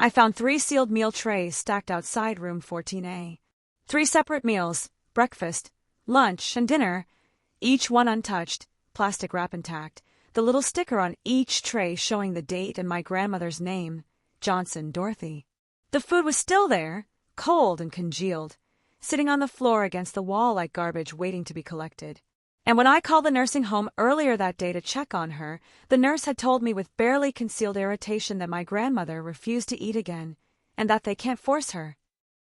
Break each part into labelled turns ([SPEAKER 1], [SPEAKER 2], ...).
[SPEAKER 1] I found 3 sealed meal trays stacked outside room 14A. 3 separate meals, breakfast, lunch, and dinner, each one untouched, plastic wrap intact, the little sticker on each tray showing the date and my grandmother's name, Johnson Dorothy. The food was still there, cold and congealed, sitting on the floor against the wall like garbage waiting to be collected. And when I called the nursing home earlier that day to check on her, the nurse had told me with barely concealed irritation that my grandmother refused to eat again, and that they can't force her.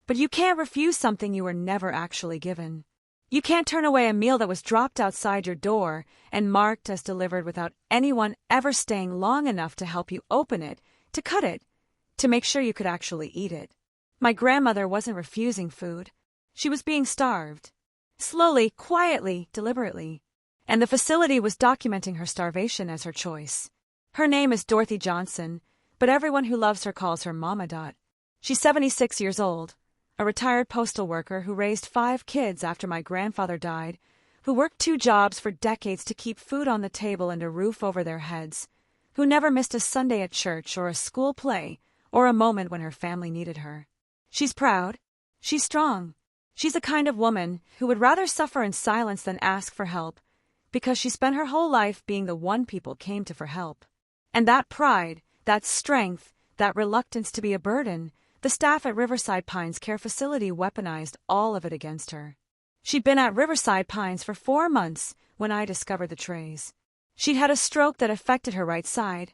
[SPEAKER 1] But you can't refuse something you were never actually given. You can't turn away a meal that was dropped outside your door and marked as delivered without anyone ever staying long enough to help you open it, to cut it, to make sure you could actually eat it. My grandmother wasn't refusing food. She was being starved. Slowly, quietly, deliberately. And the facility was documenting her starvation as her choice. Her name is Dorothy Johnson, but everyone who loves her calls her Mama. She's 76 years old, a retired postal worker who raised 5 kids after my grandfather died, who worked 2 jobs for decades to keep food on the table and a roof over their heads, who never missed a Sunday at church or a school play or a moment when her family needed her. She's proud. She's strong. She's the kind of woman who would rather suffer in silence than ask for help, because she spent her whole life being the one people came to for help. And that pride, that strength, that reluctance to be a burden, the staff at Riverside Pines Care Facility weaponized all of it against her. She'd been at Riverside Pines for 4 months when I discovered the trays. She'd had a stroke that affected her right side,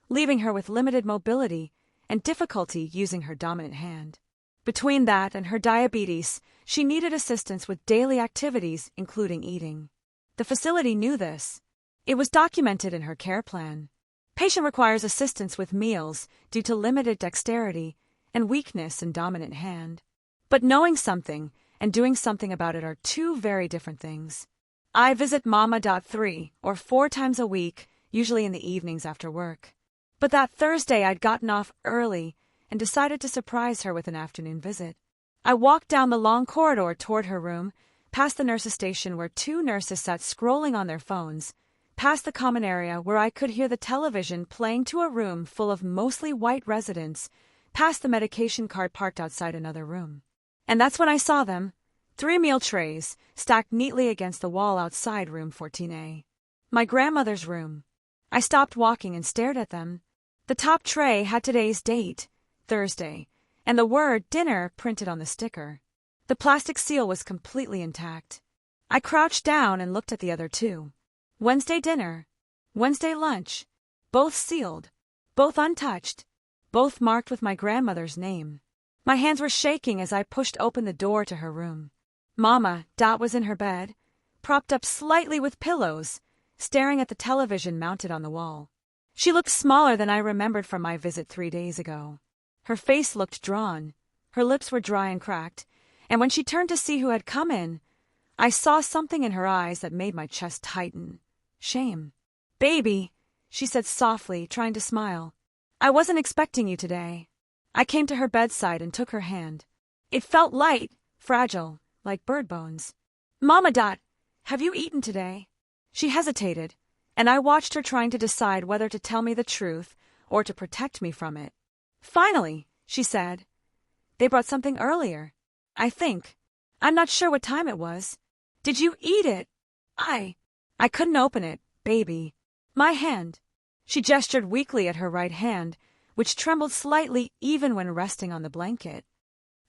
[SPEAKER 1] leaving her with limited mobility and difficulty using her dominant hand. Between that and her diabetes, she needed assistance with daily activities, including eating. The facility knew this. It was documented in her care plan. Patient requires assistance with meals due to limited dexterity and weakness in dominant hand. But knowing something and doing something about it are 2 very different things. I visit Mama. 3 or 4 times a week, usually in the evenings after work. But that Thursday I'd gotten off early and decided to surprise her with an afternoon visit. I walked down the long corridor toward her room, past the nurse's station where 2 nurses sat scrolling on their phones, past the common area where I could hear the television playing to a room full of mostly white residents, past the medication cart parked outside another room. And that's when I saw them, 3 meal trays, stacked neatly against the wall outside room 14A. My grandmother's room. I stopped walking and stared at them. The top tray had today's date, Thursday, and the word dinner printed on the sticker. The plastic seal was completely intact. I crouched down and looked at the other 2. Wednesday dinner, Wednesday lunch, both sealed, both untouched, both marked with my grandmother's name. My hands were shaking as I pushed open the door to her room. Mama. Was in her bed, propped up slightly with pillows, staring at the television mounted on the wall. She looked smaller than I remembered from my visit 3 days ago. Her face looked drawn, her lips were dry and cracked, and when she turned to see who had come in, I saw something in her eyes that made my chest tighten. Shame. "Baby," she said softly, trying to smile. "I wasn't expecting you today." I came to her bedside and took her hand. It felt light, fragile, like bird bones. "Mama. Have you eaten today?" She hesitated, and I watched her trying to decide whether to tell me the truth or to protect me from it. "Finally," she said. "They brought something earlier, I think. I'm not sure what time it was. Did you eat it?" I couldn't open it, baby. My hand." She gestured weakly at her right hand, which trembled slightly even when resting on the blanket.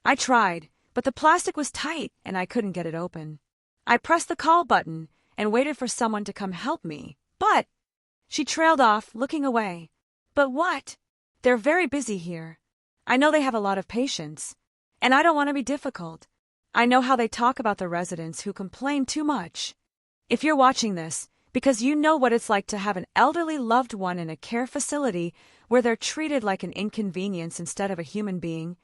[SPEAKER 1] I tried, but the plastic was tight and I couldn't get it open. I pressed the call button and waited for someone to come help me, but... She trailed off, looking away. "But what? They're very busy here. I know they have a lot of patients. And I don't want to be difficult. I know how they talk about the residents who complain too much. If you're watching this, because you know what it's like to have an elderly loved one in a care facility where they're treated like an inconvenience instead of a human being,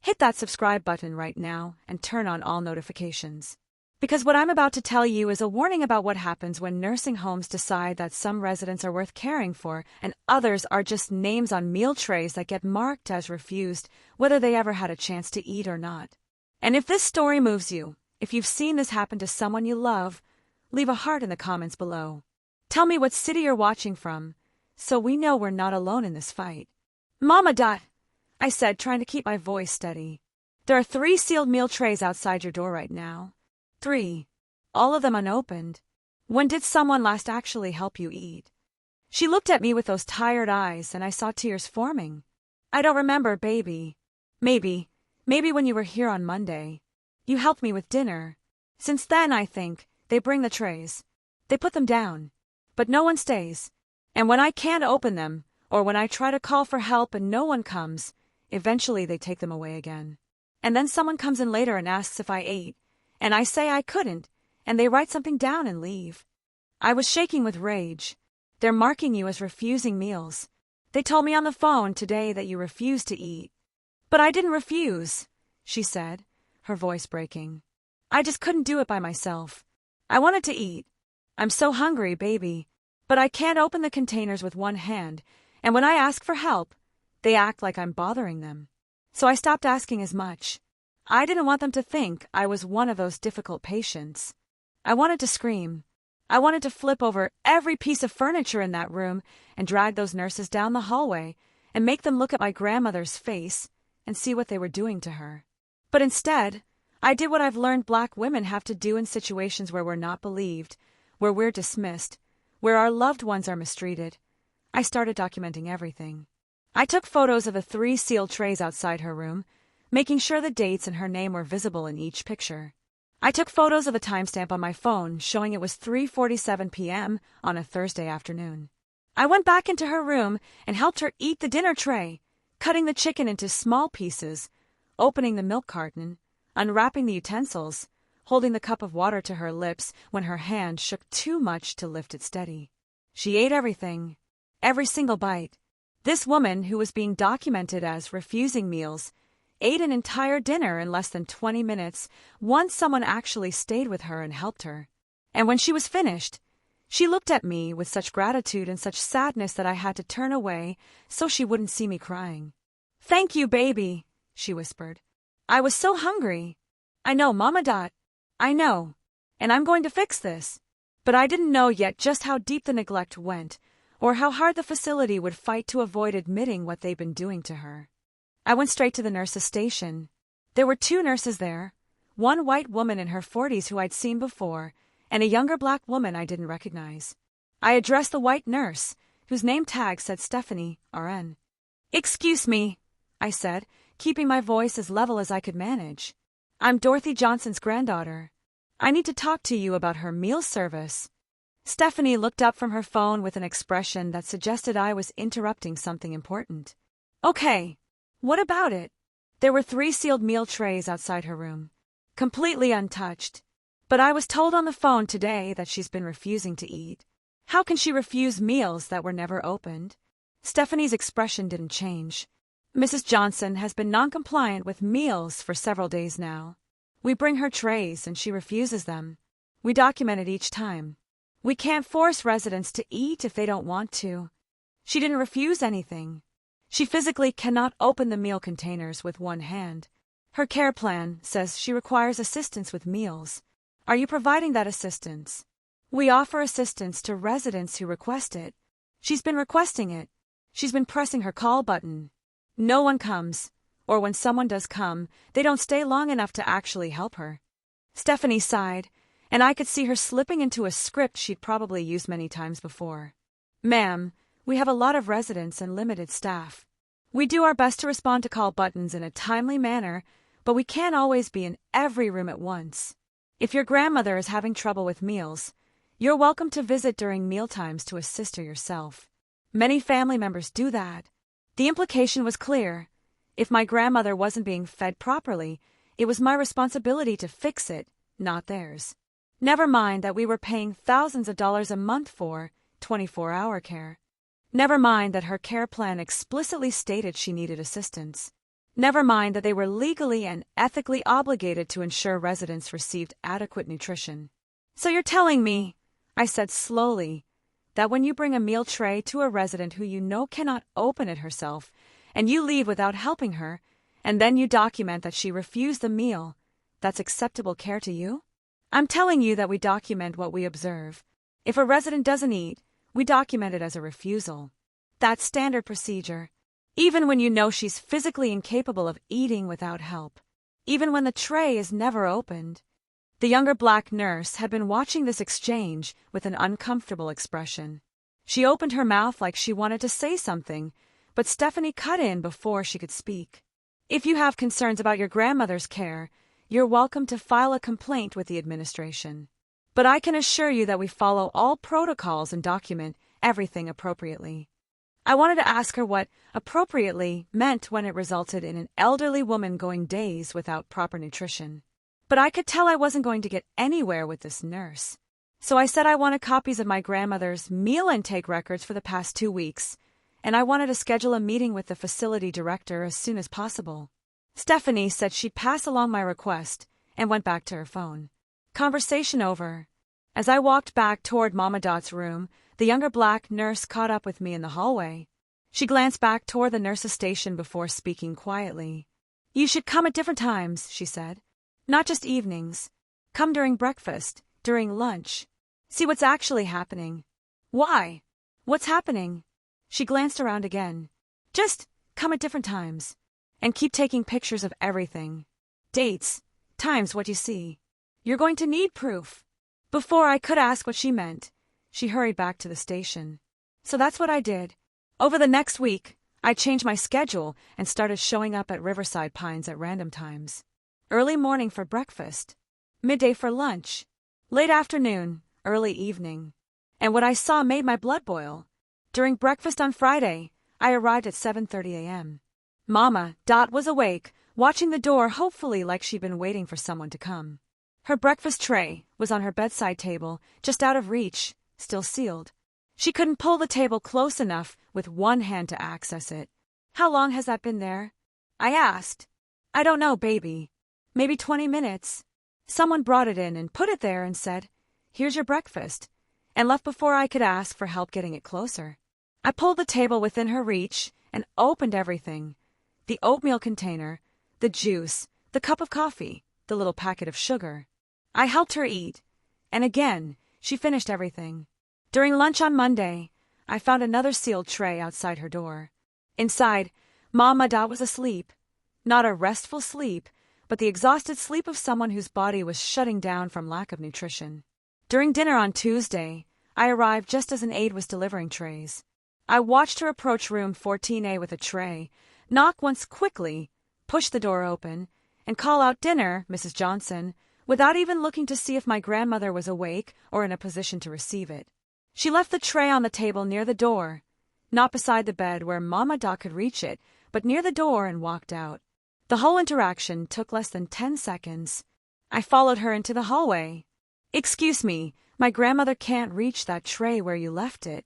[SPEAKER 1] hit that subscribe button right now and turn on all notifications. Because what I'm about to tell you is a warning about what happens when nursing homes decide that some residents are worth caring for and others are just names on meal trays that get marked as refused, whether they ever had a chance to eat or not. And if this story moves you, if you've seen this happen to someone you love, leave a heart in the comments below. Tell me what city you're watching from, so we know we're not alone in this fight. "Mama. I said, trying to keep my voice steady. There are 3 sealed meal trays outside your door right now. 3. All of them unopened. When did someone last actually help you eat? She looked at me with those tired eyes, and I saw tears forming. I don't remember, baby. Maybe when you were here on Monday. You helped me with dinner. Since then, I think, they bring the trays. They put them down. But no one stays. And when I can't open them, or when I try to call for help and no one comes, eventually they take them away again. And then someone comes in later and asks if I ate, and I say I couldn't, and they write something down and leave. I was shaking with rage. They're marking you as refusing meals. They told me on the phone today that you refused to eat. But I didn't refuse, she said, her voice breaking. I just couldn't do it by myself. I wanted to eat. I'm so hungry, baby. But I can't open the containers with one hand, and when I ask for help, they act like I'm bothering them. So I stopped asking as much. I didn't want them to think I was one of those difficult patients. I wanted to scream. I wanted to flip over every piece of furniture in that room and drag those nurses down the hallway and make them look at my grandmother's face and see what they were doing to her. But instead, I did what I've learned Black women have to do in situations where we're not believed, where we're dismissed, where our loved ones are mistreated. I started documenting everything. I took photos of the 3 sealed trays outside her room, making sure the dates and her name were visible in each picture. I took photos of the timestamp on my phone showing it was 3:47 p.m. on a Thursday afternoon. I went back into her room and helped her eat the dinner tray, cutting the chicken into small pieces, opening the milk carton, unwrapping the utensils, holding the cup of water to her lips when her hand shook too much to lift it steady. She ate everything, every single bite. This woman, who was being documented as refusing meals, ate an entire dinner in less than 20 minutes once someone actually stayed with her and helped her. And when she was finished, she looked at me with such gratitude and such sadness that I had to turn away so she wouldn't see me crying. "Thank you, baby," she whispered. "I was so hungry. I know, Mama Dot. I know. And I'm going to fix this." But I didn't know yet just how deep the neglect went, or how hard the facility would fight to avoid admitting what they'd been doing to her. I went straight to the nurse's station. There were 2 nurses there, one white woman in her 40s who I'd seen before, and a younger Black woman I didn't recognize. I addressed the white nurse, whose name tag said Stephanie, RN. "Excuse me," I said, keeping my voice as level as I could manage. "I'm Dorothy Johnson's granddaughter. I need to talk to you about her meal service." Stephanie looked up from her phone with an expression that suggested I was interrupting something important. "Okay. What about it?" There were 3 sealed meal trays outside her room, completely untouched. But I was told on the phone today that she's been refusing to eat. How can she refuse meals that were never opened? Stephanie's expression didn't change. "Mrs. Johnson has been non-compliant with meals for several days now. We bring her trays and she refuses them. We document it each time. We can't force residents to eat if they don't want to. She didn't refuse anything. She physically cannot open the meal containers with one hand. Her care plan says she requires assistance with meals. Are you providing that assistance?" "We offer assistance to residents who request it. She's been requesting it. She's been pressing her call button. No one comes, or when someone does come, they don't stay long enough to actually help her." Stephanie sighed, and I could see her slipping into a script she'd probably used many times before. "Ma'am, we have a lot of residents and limited staff. We do our best to respond to call buttons in a timely manner, but we can't always be in every room at once. If your grandmother is having trouble with meals, you're welcome to visit during mealtimes to assist her yourself. Many family members do that." The implication was clear. If my grandmother wasn't being fed properly, it was my responsibility to fix it, not theirs. Never mind that we were paying thousands of dollars a month for 24-hour care. Never mind that her care plan explicitly stated she needed assistance. Never mind that they were legally and ethically obligated to ensure residents received adequate nutrition. "So you're telling me," I said slowly, "that when you bring a meal tray to a resident who you know cannot open it herself, and you leave without helping her, and then you document that she refused the meal, that's acceptable care to you?" "I'm telling you that we document what we observe. If a resident doesn't eat, we document it as a refusal. That's standard procedure. Even when you know she's physically incapable of eating without help. Even when the tray is never opened. The younger black nurse had been watching this exchange with an uncomfortable expression. She opened her mouth like she wanted to say something, but Stephanie cut in before she could speak. If you have concerns about your grandmother's care, you're welcome to file a complaint with the administration. But I can assure you that we follow all protocols and document everything appropriately. I wanted to ask her what appropriately meant when it resulted in an elderly woman going days without proper nutrition. But I could tell I wasn't going to get anywhere with this nurse. So I said I wanted copies of my grandmother's meal intake records for the past 2 weeks, and I wanted to schedule a meeting with the facility director as soon as possible. Stephanie said she'd pass along my request and went back to her phone. Conversation over. As I walked back toward Mama Dot's room, the younger black nurse caught up with me in the hallway. She glanced back toward the nurse's station before speaking quietly. "You should come at different times," she said. "Not just evenings. Come during breakfast, during lunch. See what's actually happening." "Why? What's happening?" She glanced around again. "Just come at different times. And keep taking pictures of everything. Dates, times, what you see. You're going to need proof." Before I could ask what she meant, she hurried back to the station. So that's what I did. Over the next week, I changed my schedule and started showing up at Riverside Pines at random times. Early morning for breakfast, midday for lunch, late afternoon, early evening. And what I saw made my blood boil. During breakfast on Friday, I arrived at 7:30 a.m. Mama Dot was awake, watching the door hopefully like she'd been waiting for someone to come. Her breakfast tray was on her bedside table, just out of reach, still sealed. She couldn't pull the table close enough with one hand to access it. "How long has that been there?" I asked. "I don't know, baby. Maybe 20 minutes. Someone brought it in and put it there and said, 'Here's your breakfast,' and left before I could ask for help getting it closer." I pulled the table within her reach and opened everything. The oatmeal container, the juice, the cup of coffee, the little packet of sugar. I helped her eat, and again, she finished everything. During lunch on Monday, I found another sealed tray outside her door. Inside, Mama Dot was asleep. Not a restful sleep, but the exhausted sleep of someone whose body was shutting down from lack of nutrition. During dinner on Tuesday, I arrived just as an aide was delivering trays. I watched her approach room 14A with a tray, knock once quickly, push the door open, and call out, "Dinner, Mrs. Johnson," without even looking to see if my grandmother was awake or in a position to receive it. She left the tray on the table near the door, not beside the bed where Mama Dot could reach it, but near the door, and walked out. The whole interaction took less than 10 seconds. I followed her into the hallway. "Excuse me, my grandmother can't reach that tray where you left it."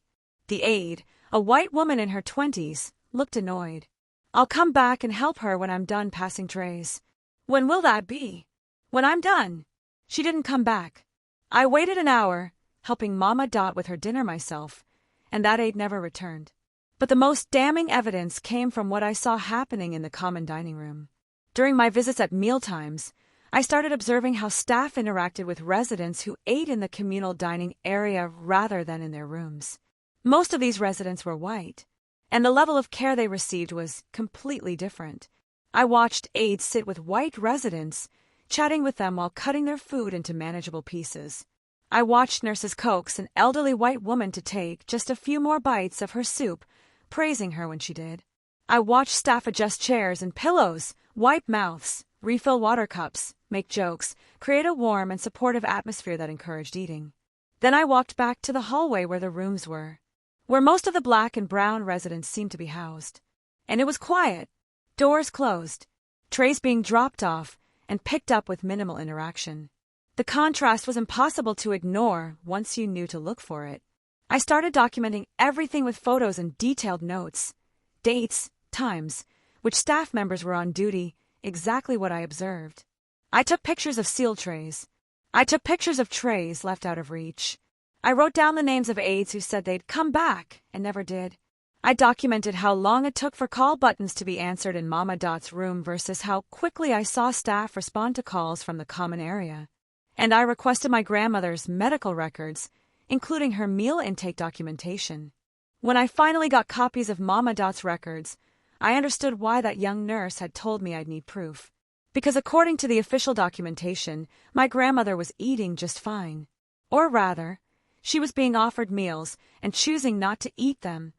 [SPEAKER 1] The aide, a white woman in her 20s, looked annoyed. "I'll come back and help her when I'm done passing trays." "When will that be?" "When I'm done." She didn't come back. I waited an hour, helping Mama Dot with her dinner myself, and that aide never returned. But the most damning evidence came from what I saw happening in the common dining room. During my visits at mealtimes, I started observing how staff interacted with residents who ate in the communal dining area rather than in their rooms. Most of these residents were white, and the level of care they received was completely different. I watched aides sit with white residents, chatting with them while cutting their food into manageable pieces. I watched nurses coax an elderly white woman to take just a few more bites of her soup, praising her when she did. I watched staff adjust chairs and pillows, wipe mouths, refill water cups, make jokes, create a warm and supportive atmosphere that encouraged eating. Then I walked back to the hallway where the rooms were, where most of the black and brown residents seemed to be housed. And it was quiet, doors closed, trays being dropped off and picked up with minimal interaction. The contrast was impossible to ignore once you knew to look for it. I started documenting everything with photos and detailed notes, dates, times, which staff members were on duty, exactly what I observed. I took pictures of sealed trays. I took pictures of trays left out of reach. I wrote down the names of aides who said they'd come back and never did. I documented how long it took for call buttons to be answered in Mama Dot's room versus how quickly I saw staff respond to calls from the common area. And I requested my grandmother's medical records, including her meal intake documentation. When I finally got copies of Mama Dot's records, I understood why that young nurse had told me I'd need proof. Because according to the official documentation, my grandmother was eating just fine. Or rather, she was being offered meals and choosing not to eat them,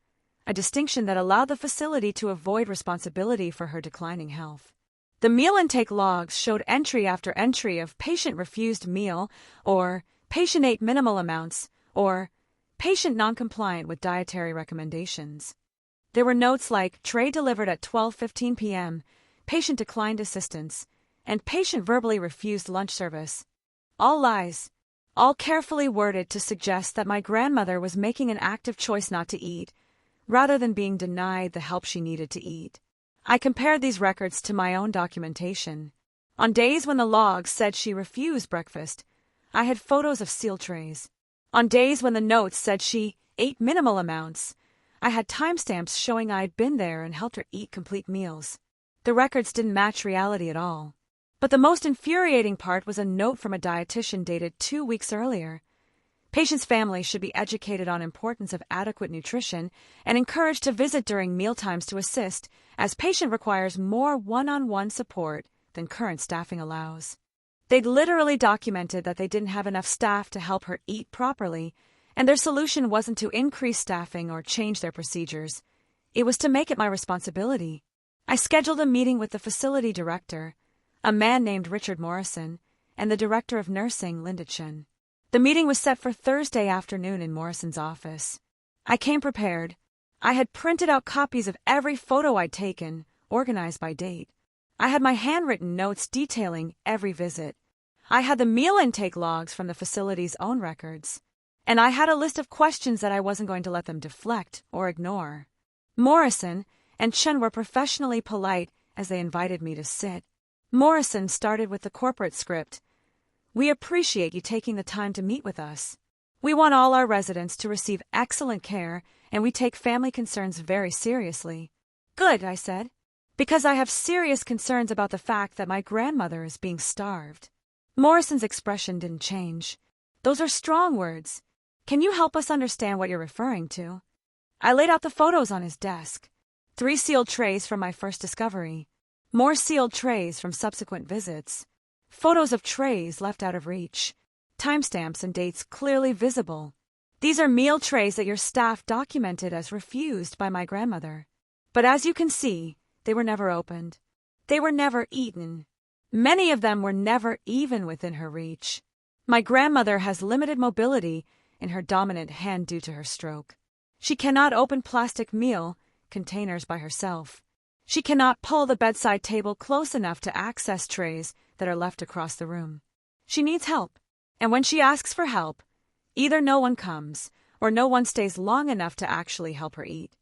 [SPEAKER 1] a distinction that allowed the facility to avoid responsibility for her declining health. The meal intake logs showed entry after entry of patient refused meal, or patient ate minimal amounts, or patient non-compliant with dietary recommendations. There were notes like tray delivered at 12:15 p.m., patient declined assistance, and patient verbally refused lunch service. All lies, all carefully worded to suggest that my grandmother was making an active choice not to eat, rather than being denied the help she needed to eat. I compared these records to my own documentation. On days when the logs said she refused breakfast, I had photos of sealed trays. On days when the notes said she ate minimal amounts, I had timestamps showing I'd been there and helped her eat complete meals. The records didn't match reality at all. But the most infuriating part was a note from a dietitian dated 2 weeks earlier. Patients' families should be educated on importance of adequate nutrition and encouraged to visit during mealtimes to assist, as patient requires more one-on-one support than current staffing allows. They'd literally documented that they didn't have enough staff to help her eat properly, and their solution wasn't to increase staffing or change their procedures. It was to make it my responsibility. I scheduled a meeting with the facility director, a man named Richard Morrison, and the director of nursing, Linda Chen. The meeting was set for Thursday afternoon in Morrison's office. I came prepared. I had printed out copies of every photo I'd taken, organized by date. I had my handwritten notes detailing every visit. I had the meal intake logs from the facility's own records. And I had a list of questions that I wasn't going to let them deflect or ignore. Morrison and Chen were professionally polite as they invited me to sit. Morrison started with the corporate script. "We appreciate you taking the time to meet with us. We want all our residents to receive excellent care, and we take family concerns very seriously." "Good," I said, "because I have serious concerns about the fact that my grandmother is being starved." Morrison's expression didn't change. "Those are strong words. Can you help us understand what you're referring to?" I laid out the photos on his desk. 3 sealed trays from my first discovery. More sealed trays from subsequent visits. Photos of trays left out of reach. Timestamps and dates clearly visible. These are meal trays that your staff documented as refused by my grandmother. But as you can see, they were never opened. They were never eaten. Many of them were never even within her reach. My grandmother has limited mobility in her dominant hand due to her stroke. She cannot open plastic meal containers by herself. She cannot pull the bedside table close enough to access trays that are left across the room. She needs help, and when she asks for help, either no one comes or no one stays long enough to actually help her eat.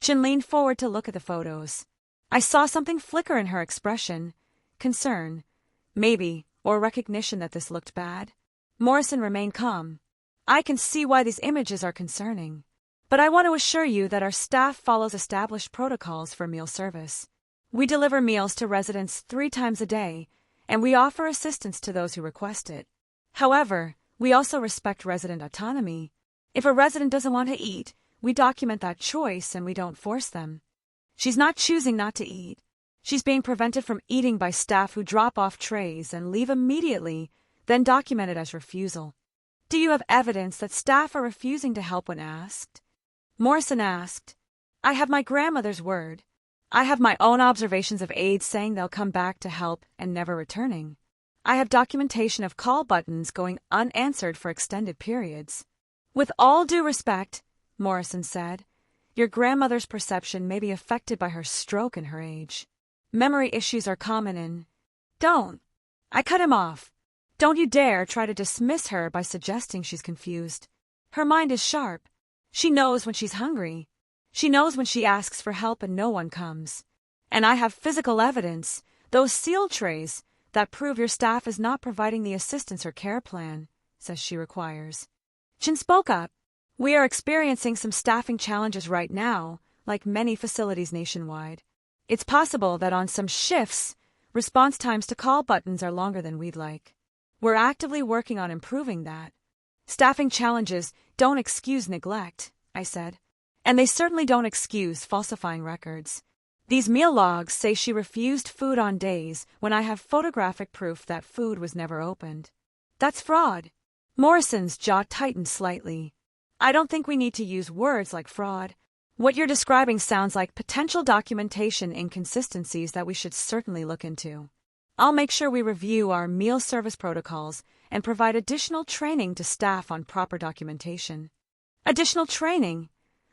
[SPEAKER 1] Chen leaned forward to look at the photos. I saw something flicker in her expression, concern, maybe, or recognition that this looked bad. Morrison remained calm. "I can see why these images are concerning. But I want to assure you that our staff follows established protocols for meal service. We deliver meals to residents 3 times a day, and we offer assistance to those who request it. However, we also respect resident autonomy. If a resident doesn't want to eat, we document that choice and we don't force them. She's not choosing not to eat. She's being prevented from eating by staff who drop off trays and leave immediately, then document it as refusal. Do you have evidence that staff are refusing to help when asked?" Morrison asked. "I have my grandmother's word. I have my own observations of aides saying they'll come back to help and never returning. I have documentation of call buttons going unanswered for extended periods." "With all due respect," Morrison said, "your grandmother's perception may be affected by her stroke and her age. Memory issues are common in—" "Don't!" I cut him off. "Don't you dare try to dismiss her by suggesting she's confused. Her mind is sharp. She knows when she's hungry. She knows when she asks for help and no one comes. And I have physical evidence, those sealed trays, that prove your staff is not providing the assistance her care plan says she requires." Chen spoke up. "We are experiencing some staffing challenges right now, like many facilities nationwide. It's possible that on some shifts, response times to call buttons are longer than we'd like. We're actively working on improving that. Staffing challenges don't excuse neglect," I said, "and they certainly don't excuse falsifying records. These meal logs say she refused food on days when I have photographic proof that food was never opened. That's fraud. Morrison's jaw tightened slightly. I don't think we need to use words like fraud. What you're describing sounds like potential documentation inconsistencies that we should certainly look into. I'll make sure we review our meal service protocols and provide additional training to staff on proper documentation. Additional training?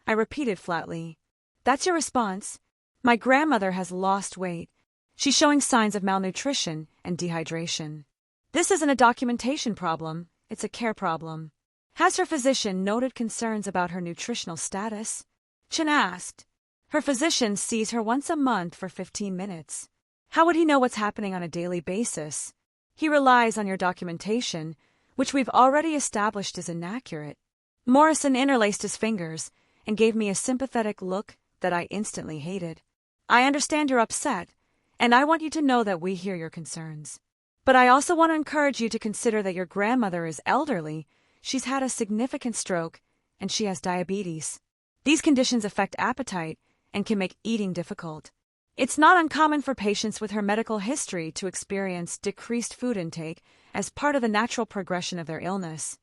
[SPEAKER 1] I repeated flatly. That's your response? My grandmother has lost weight. She's showing signs of malnutrition and dehydration. This isn't a documentation problem, it's a care problem. Has her physician noted concerns about her nutritional status? Chen asked. Her physician sees her once a month for 15 minutes. How would he know what's happening on a daily basis? He relies on your documentation, which we've already established is inaccurate. Morrison interlaced his fingers and gave me a sympathetic look that I instantly hated. I understand you're upset, and I want you to know that we hear your concerns. But I also want to encourage you to consider that your grandmother is elderly, she's had a significant stroke, and she has diabetes. These conditions affect appetite and can make eating difficult. It's not uncommon for patients with her medical history to experience decreased food intake as part of the natural progression of their illness.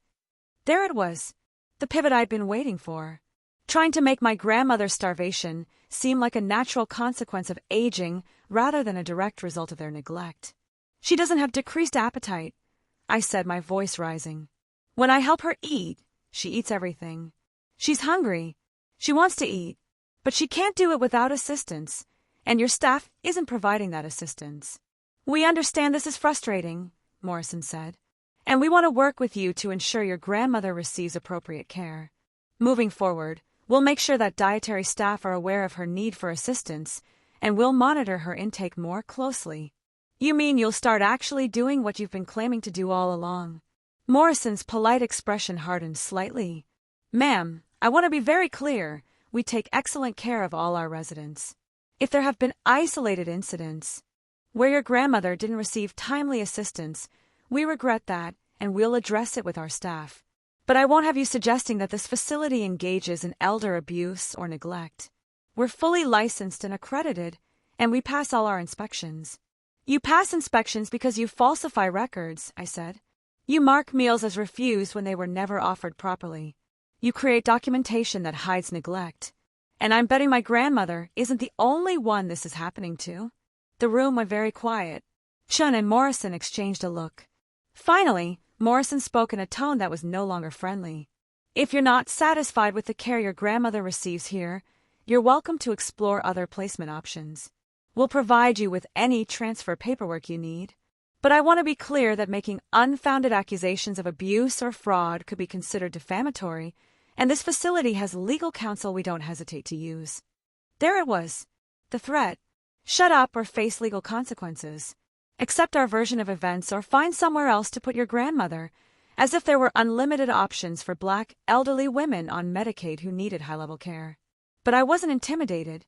[SPEAKER 1] There it was, the pivot I'd been waiting for. Trying to make my grandmother's starvation seem like a natural consequence of aging rather than a direct result of their neglect. She doesn't have decreased appetite, I said, my voice rising. When I help her eat, she eats everything. She's hungry. She wants to eat, but she can't do it without assistance, and your staff isn't providing that assistance. We understand this is frustrating, Morrison said, and we want to work with you to ensure your grandmother receives appropriate care. Moving forward, we'll make sure that dietary staff are aware of her need for assistance, and we'll monitor her intake more closely. You mean you'll start actually doing what you've been claiming to do all along? Morrison's polite expression hardened slightly. Ma'am, I want to be very clear. We take excellent care of all our residents. If there have been isolated incidents where your grandmother didn't receive timely assistance, we regret that, and we'll address it with our staff. But I won't have you suggesting that this facility engages in elder abuse or neglect. We're fully licensed and accredited, and we pass all our inspections. You pass inspections because you falsify records, I said. You mark meals as refused when they were never offered properly. You create documentation that hides neglect. And I'm betting my grandmother isn't the only one this is happening to. The room went very quiet. Chen and Morrison exchanged a look. Finally, Morrison spoke in a tone that was no longer friendly. If you're not satisfied with the care your grandmother receives here, you're welcome to explore other placement options. We'll provide you with any transfer paperwork you need. But I want to be clear that making unfounded accusations of abuse or fraud could be considered defamatory, and this facility has legal counsel we don't hesitate to use. There it was, the threat. Shut up or face legal consequences. Accept our version of events or find somewhere else to put your grandmother, as if there were unlimited options for Black elderly women on Medicaid who needed high-level care. But I wasn't intimidated.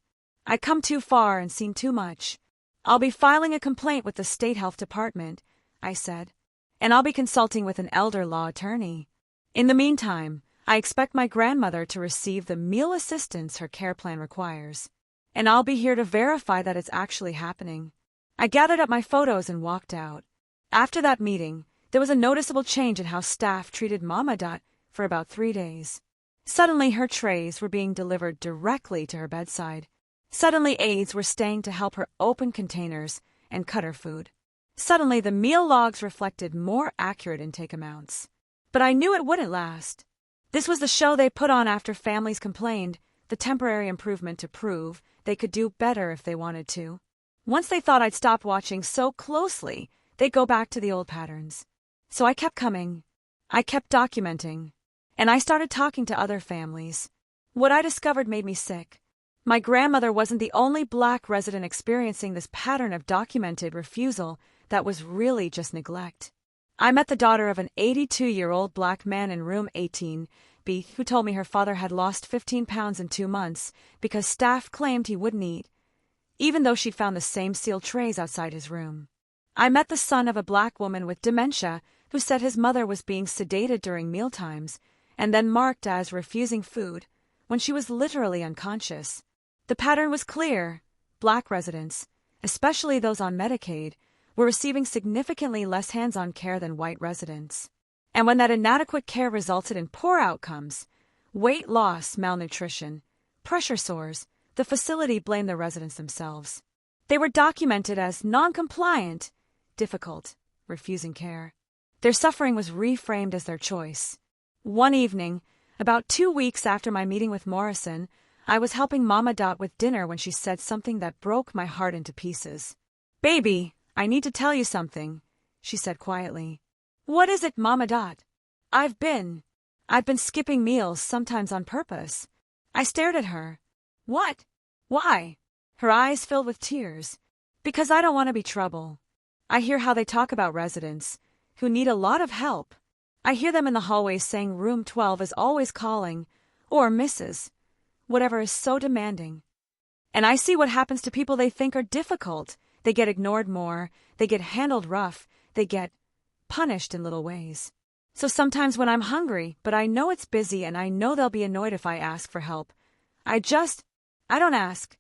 [SPEAKER 1] I'd come too far and seen too much. I'll be filing a complaint with the State Health Department, I said, and I'll be consulting with an elder law attorney. In the meantime, I expect my grandmother to receive the meal assistance her care plan requires, and I'll be here to verify that it's actually happening. I gathered up my photos and walked out. After that meeting, there was a noticeable change in how staff treated Mama Dot for about 3 days. Suddenly her trays were being delivered directly to her bedside. Suddenly aides were staying to help her open containers and cut her food. Suddenly the meal logs reflected more accurate intake amounts. But I knew it wouldn't last. This was the show they put on after families complained, the temporary improvement to prove they could do better if they wanted to. Once they thought I'd stopped watching so closely, they'd go back to the old patterns. So I kept coming. I kept documenting. And I started talking to other families. What I discovered made me sick. My grandmother wasn't the only Black resident experiencing this pattern of documented refusal that was really just neglect. I met the daughter of an 82-year-old Black man in room 18B who told me her father had lost 15 pounds in 2 months because staff claimed he wouldn't eat, even though she'd found the same sealed trays outside his room. I met the son of a Black woman with dementia who said his mother was being sedated during mealtimes and then marked as refusing food when she was literally unconscious. The pattern was clear, Black residents, especially those on Medicaid, were receiving significantly less hands-on care than white residents. And when that inadequate care resulted in poor outcomes, weight loss, malnutrition, pressure sores, the facility blamed the residents themselves. They were documented as non-compliant, difficult, refusing care. Their suffering was reframed as their choice. One evening, about 2 weeks after my meeting with Morrison, I was helping Mama Dot with dinner when she said something that broke my heart into pieces. "Baby, I need to tell you something," she said quietly. "What is it, Mama Dot?" I've been skipping meals, sometimes on purpose." I stared at her. "What? Why?" Her eyes filled with tears. "Because I don't want to be trouble. I hear how they talk about residents who need a lot of help. I hear them in the hallways saying room 12 is always calling, or Mrs. whatever is so demanding. And I see what happens to people they think are difficult. They get ignored more, they get handled rough, they get punished in little ways. So sometimes when I'm hungry, but I know it's busy and I know they'll be annoyed if I ask for help, I don't ask.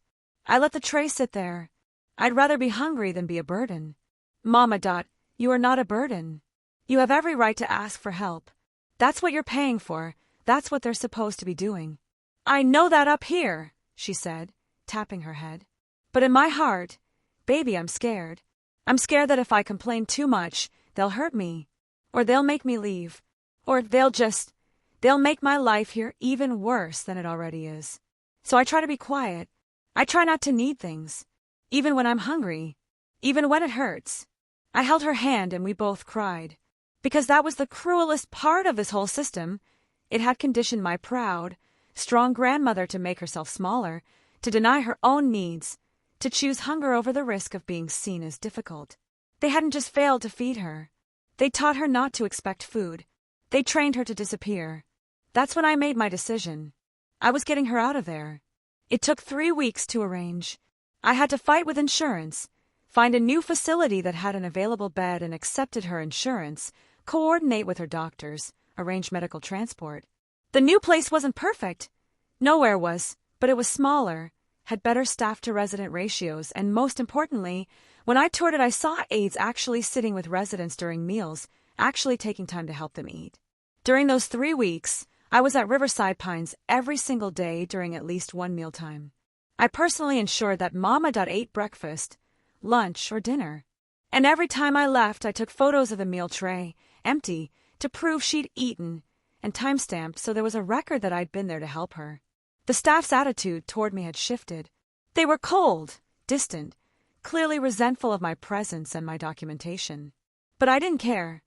[SPEAKER 1] I let the tray sit there. I'd rather be hungry than be a burden." "Mama Dot, you are not a burden. You have every right to ask for help. That's what you're paying for. That's what they're supposed to be doing." "I know that up here," she said, tapping her head. "But in my heart, baby, I'm scared. I'm scared that if I complain too much, they'll hurt me, or they'll make me leave, or they'll make my life here even worse than it already is. So I try to be quiet. I try not to need things, even when I'm hungry, even when it hurts." I held her hand and we both cried. Because that was the cruelest part of this whole system. It had conditioned my proud, strong grandmother to make herself smaller, to deny her own needs, to choose hunger over the risk of being seen as difficult. They hadn't just failed to feed her. They taught her not to expect food. They trained her to disappear. That's when I made my decision. I was getting her out of there. It took 3 weeks to arrange. I had to fight with insurance, find a new facility that had an available bed and accepted her insurance, coordinate with her doctors, arrange medical transport. The new place wasn't perfect. Nowhere was, but it was smaller, had better staff-to-resident ratios, and most importantly, when I toured it I saw aides actually sitting with residents during meals, actually taking time to help them eat. During those 3 weeks, I was at Riverside Pines every single day during at least one mealtime. I personally ensured that Mama ate breakfast, lunch, or dinner. And every time I left, I took photos of the meal tray, empty, to prove she'd eaten, and time-stamped so there was a record that I'd been there to help her. The staff's attitude toward me had shifted. They were cold, distant, clearly resentful of my presence and my documentation. But I didn't care.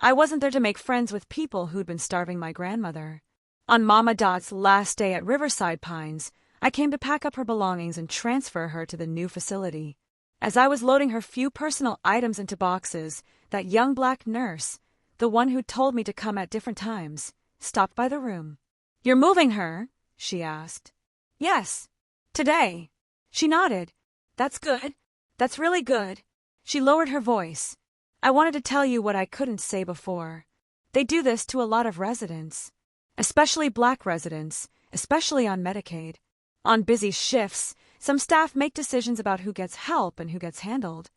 [SPEAKER 1] I wasn't there to make friends with people who'd been starving my grandmother. On Mama Dot's last day at Riverside Pines, I came to pack up her belongings and transfer her to the new facility. As I was loading her few personal items into boxes, that young black nurse, the one who'd told me to come at different times, stopped by the room. "You're moving her?" she asked. "Yes. Today." She nodded. "That's good. That's really good." She lowered her voice. "I wanted to tell you what I couldn't say before. They do this to a lot of residents, especially black residents, especially on Medicaid. On busy shifts, some staff make decisions about who gets help and who gets handled.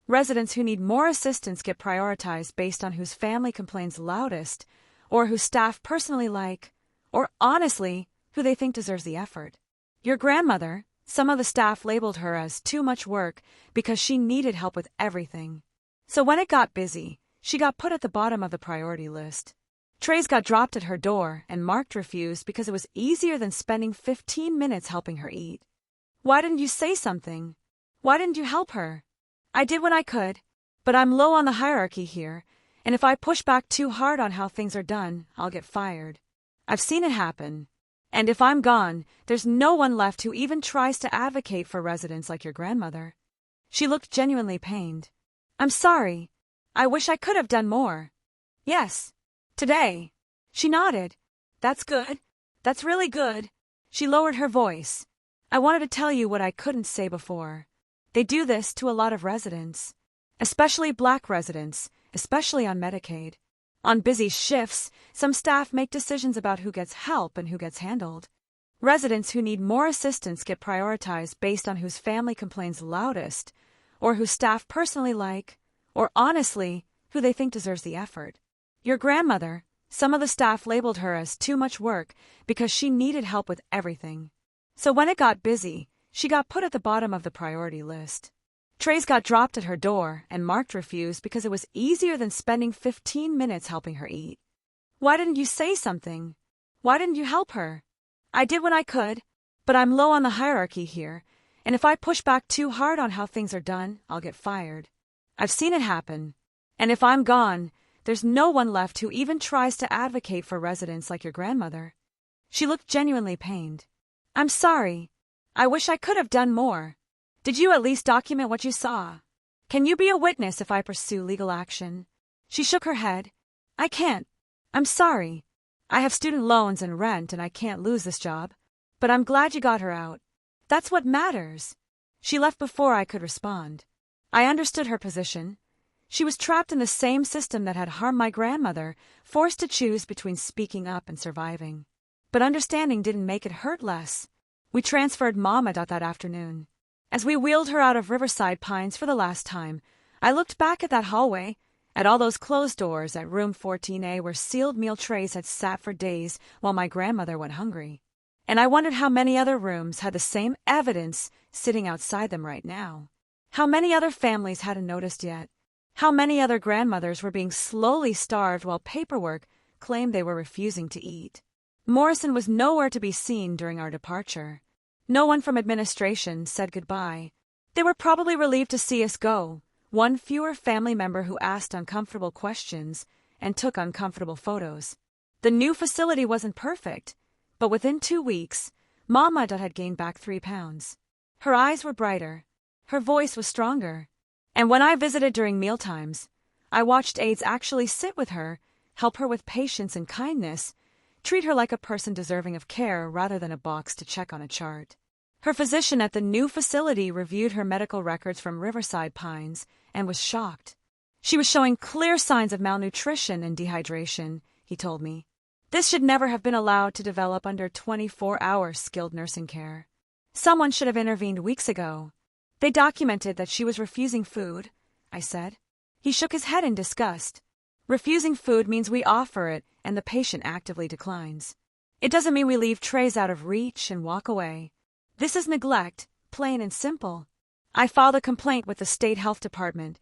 [SPEAKER 1] Residents who need more assistance get prioritized based on whose family complains loudest, or who staff personally like, or honestly, who they think deserves the effort. Your grandmother, some of the staff labeled her as too much work because she needed help with everything. So when it got busy, she got put at the bottom of the priority list. Trays got dropped at her door and marked refused because it was easier than spending 15 minutes helping her eat. Why didn't you say something? Why didn't you help her? I did when I could, but I'm low on the hierarchy here, and if I push back too hard on how things are done, I'll get fired. I've seen it happen. And if I'm gone, there's no one left who even tries to advocate for residents like your grandmother. She looked genuinely pained. I'm sorry. I wish I could have done more. Yes. Today. She nodded. That's good. That's really good. She lowered her voice. I wanted to tell you what I couldn't say before. They do this to a lot of residents, especially black residents, especially on Medicaid. On busy shifts, some staff make decisions about who gets help and who gets handled. Residents who need more assistance get prioritized based on whose family complains loudest, or whose staff personally like, or honestly, who they think deserves the effort. Your grandmother, some of the staff labeled her as too much work because she needed help with everything. So when it got busy, she got put at the bottom of the priority list. Trays got dropped at her door and marked refused because it was easier than spending 15 minutes helping her eat. Why didn't you say something? Why didn't you help her? I did when I could, but I'm low on the hierarchy here, and if I push back too hard on how things are done, I'll get fired. I've seen it happen, and if I'm gone, there's no one left who even tries to advocate for residents like your grandmother. She looked genuinely pained. I'm sorry. I wish I could have done more. Did you at least document what you saw? Can you be a witness if I pursue legal action? She shook her head. I can't. I'm sorry. I have student loans and rent and I can't lose this job. But I'm glad you got her out. That's what matters. She left before I could respond. I understood her position. She was trapped in the same system that had harmed my grandmother, forced to choose between speaking up and surviving. But understanding didn't make it hurt less. We transferred Mama that afternoon. As we wheeled her out of Riverside Pines for the last time, I looked back at that hallway, at all those closed doors at room 14A where sealed meal trays had sat for days while my grandmother went hungry. And I wondered how many other rooms had the same evidence sitting outside them right now. How many other families hadn't noticed yet. How many other grandmothers were being slowly starved while paperwork claimed they were refusing to eat. Morrison was nowhere to be seen during our departure. No one from administration said goodbye. They were probably relieved to see us go, one fewer family member who asked uncomfortable questions and took uncomfortable photos. The new facility wasn't perfect, but within 2 weeks, Mama had gained back 3 pounds. Her eyes were brighter. Her voice was stronger. And when I visited during mealtimes, I watched aides actually sit with her, help her with patience and kindness, treat her like a person deserving of care rather than a box to check on a chart. Her physician at the new facility reviewed her medical records from Riverside Pines and was shocked. She was showing clear signs of malnutrition and dehydration, he told me. This should never have been allowed to develop under 24-hour skilled nursing care. Someone should have intervened weeks ago. They documented that she was refusing food, I said. He shook his head in disgust. Refusing food means we offer it and the patient actively declines. It doesn't mean we leave trays out of reach and walk away. This is neglect, plain and simple. I filed a complaint with the state health department,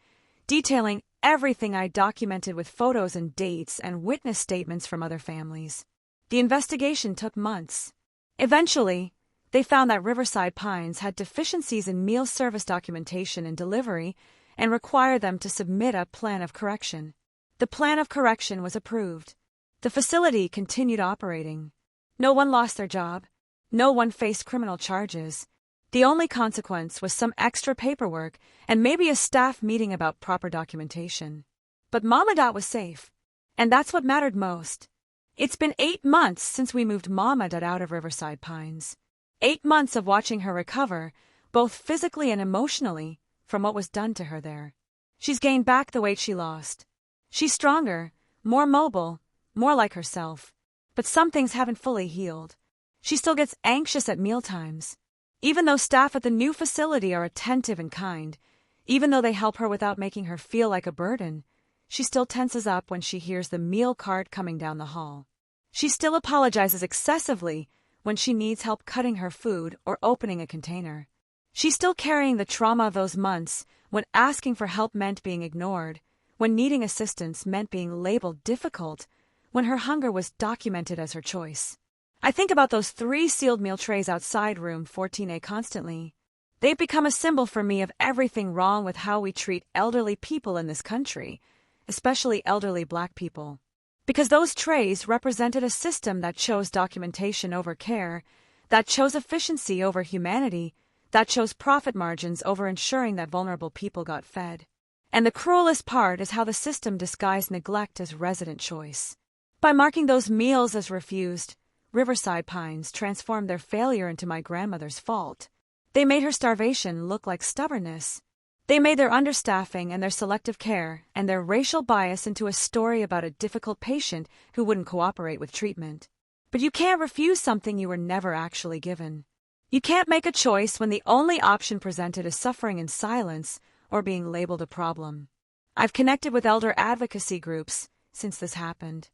[SPEAKER 1] detailing everything I documented with photos and dates and witness statements from other families. The investigation took months. Eventually, they found that Riverside Pines had deficiencies in meal service documentation and delivery and required them to submit a plan of correction. The plan of correction was approved. The facility continued operating. No one lost their job. No one faced criminal charges. The only consequence was some extra paperwork and maybe a staff meeting about proper documentation. But Mama was safe, and that's what mattered most. It's been 8 months since we moved Mama out of Riverside Pines. 8 months of watching her recover, both physically and emotionally, from what was done to her there. She's gained back the weight she lost. She's stronger, more mobile, more like herself. But some things haven't fully healed. She still gets anxious at mealtimes. Even though staff at the new facility are attentive and kind, even though they help her without making her feel like a burden, she still tenses up when she hears the meal cart coming down the hall. She still apologizes excessively when she needs help cutting her food or opening a container. She's still carrying the trauma of those months when asking for help meant being ignored, when needing assistance meant being labeled difficult, when her hunger was documented as her choice. I think about those 3 sealed meal trays outside room 14A constantly. They've become a symbol for me of everything wrong with how we treat elderly people in this country, especially elderly Black people. Because those trays represented a system that chose documentation over care, that chose efficiency over humanity, that chose profit margins over ensuring that vulnerable people got fed. And the cruelest part is how the system disguised neglect as resident choice. By marking those meals as refused, Riverside Pines transformed their failure into my grandmother's fault. They made her starvation look like stubbornness. They made their understaffing and their selective care and their racial bias into a story about a difficult patient who wouldn't cooperate with treatment. But you can't refuse something you were never actually given. You can't make a choice when the only option presented is suffering in silence or being labeled a problem. I've connected with elder advocacy groups since this happened.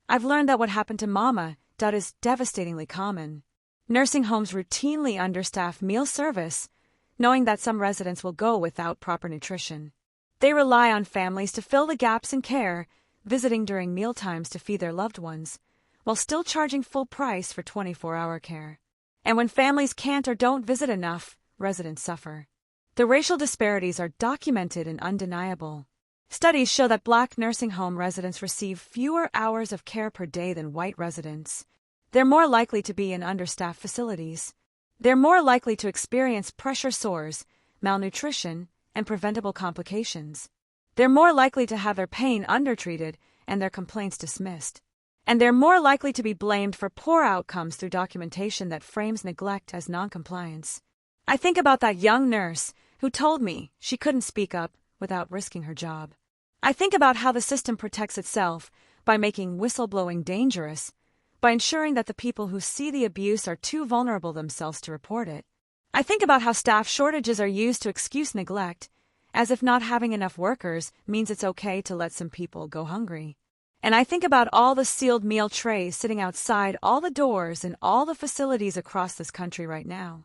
[SPEAKER 1] I've learned that what happened to Mama is devastatingly common. Nursing homes routinely understaff meal service, knowing that some residents will go without proper nutrition. They rely on families to fill the gaps in care, visiting during mealtimes to feed their loved ones, while still charging full price for 24-hour care. And when families can't or don't visit enough, residents suffer. The racial disparities are documented and undeniable. Studies show that Black nursing home residents receive fewer hours of care per day than white residents. They're more likely to be in understaffed facilities. They're more likely to experience pressure sores, malnutrition, and preventable complications. They're more likely to have their pain undertreated and their complaints dismissed. And they're more likely to be blamed for poor outcomes through documentation that frames neglect as noncompliance. I think about that young nurse who told me she couldn't speak up without risking her job. I think about how the system protects itself by making whistleblowing dangerous, by ensuring that the people who see the abuse are too vulnerable themselves to report it. I think about how staff shortages are used to excuse neglect, as if not having enough workers means it's okay to let some people go hungry. And I think about all the sealed meal trays sitting outside all the doors in all the facilities across this country right now.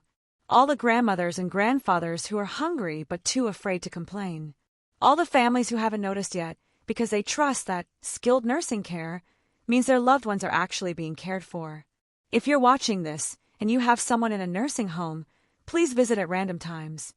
[SPEAKER 1] All the grandmothers and grandfathers who are hungry but too afraid to complain. All the families who haven't noticed yet because they trust that skilled nursing care means their loved ones are actually being cared for. If you're watching this and you have someone in a nursing home, please visit at random times.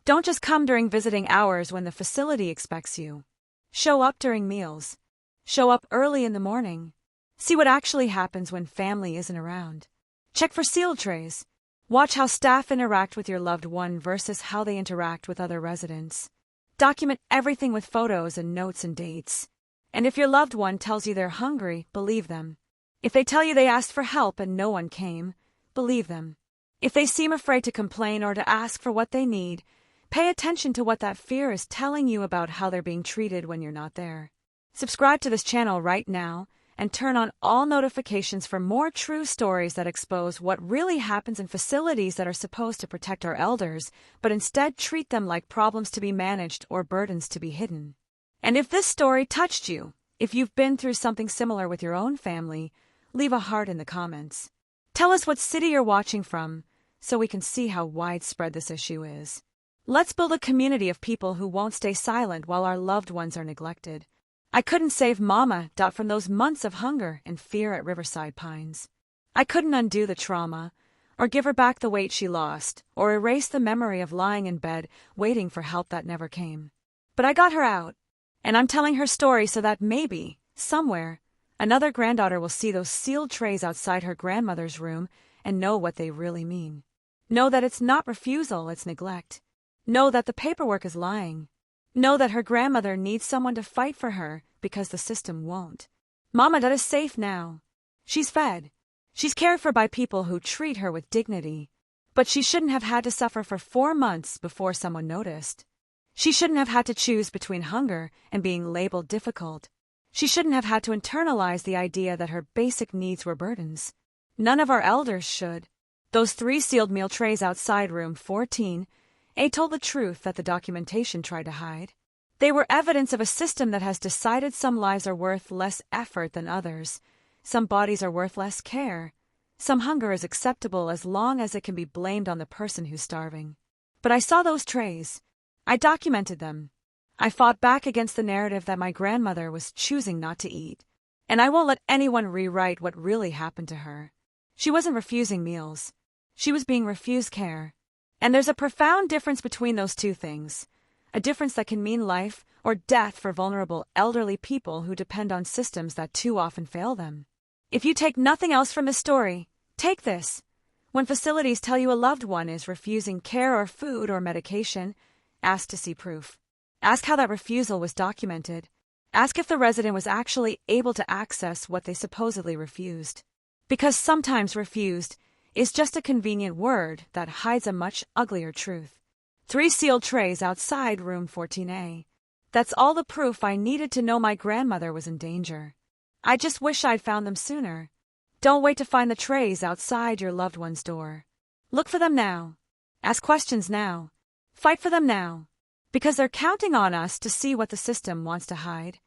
[SPEAKER 1] Don't just come during visiting hours when the facility expects you. Show up during meals. Show up early in the morning. See what actually happens when family isn't around. Check for sealed trays. Watch how staff interact with your loved one versus how they interact with other residents. Document everything with photos and notes and dates. And if your loved one tells you they're hungry, believe them. If they tell you they asked for help and no one came, believe them. If they seem afraid to complain or to ask for what they need, pay attention to what that fear is telling you about how they're being treated when you're not there. Subscribe to this channel right now and turn on all notifications for more true stories that expose what really happens in facilities that are supposed to protect our elders, but instead treat them like problems to be managed or burdens to be hidden. And if this story touched you, if you've been through something similar with your own family, leave a heart in the comments. Tell us what city you're watching from so we can see how widespread this issue is. Let's build a community of people who won't stay silent while our loved ones are neglected. I couldn't save Mama from those months of hunger and fear at Riverside Pines. I couldn't undo the trauma, or give her back the weight she lost, or erase the memory of lying in bed waiting for help that never came. But I got her out, and I'm telling her story so that maybe, somewhere, another granddaughter will see those sealed trays outside her grandmother's room and know what they really mean. Know that it's not refusal, it's neglect. Know that the paperwork is lying. Know that her grandmother needs someone to fight for her because the system won't. Mama is safe now. She's fed. She's cared for by people who treat her with dignity. But she shouldn't have had to suffer for 4 months before someone noticed. She shouldn't have had to choose between hunger and being labeled difficult. She shouldn't have had to internalize the idea that her basic needs were burdens. None of our elders should. Those 3 sealed meal trays outside room 14A told the truth that the documentation tried to hide. They were evidence of a system that has decided some lives are worth less effort than others, some bodies are worth less care, some hunger is acceptable as long as it can be blamed on the person who's starving. But I saw those trays. I documented them. I fought back against the narrative that my grandmother was choosing not to eat. And I won't let anyone rewrite what really happened to her. She wasn't refusing meals. She was being refused care. And there's a profound difference between those two things. A difference that can mean life or death for vulnerable elderly people who depend on systems that too often fail them. If you take nothing else from this story, take this. When facilities tell you a loved one is refusing care or food or medication, ask to see proof. Ask how that refusal was documented. Ask if the resident was actually able to access what they supposedly refused. Because sometimes refused is just a convenient word that hides a much uglier truth. 3 sealed trays outside room 14A. That's all the proof I needed to know my grandmother was in danger. I just wish I'd found them sooner. Don't wait to find the trays outside your loved one's door. Look for them now. Ask questions now. Fight for them now. Because they're counting on us to see what the system wants to hide.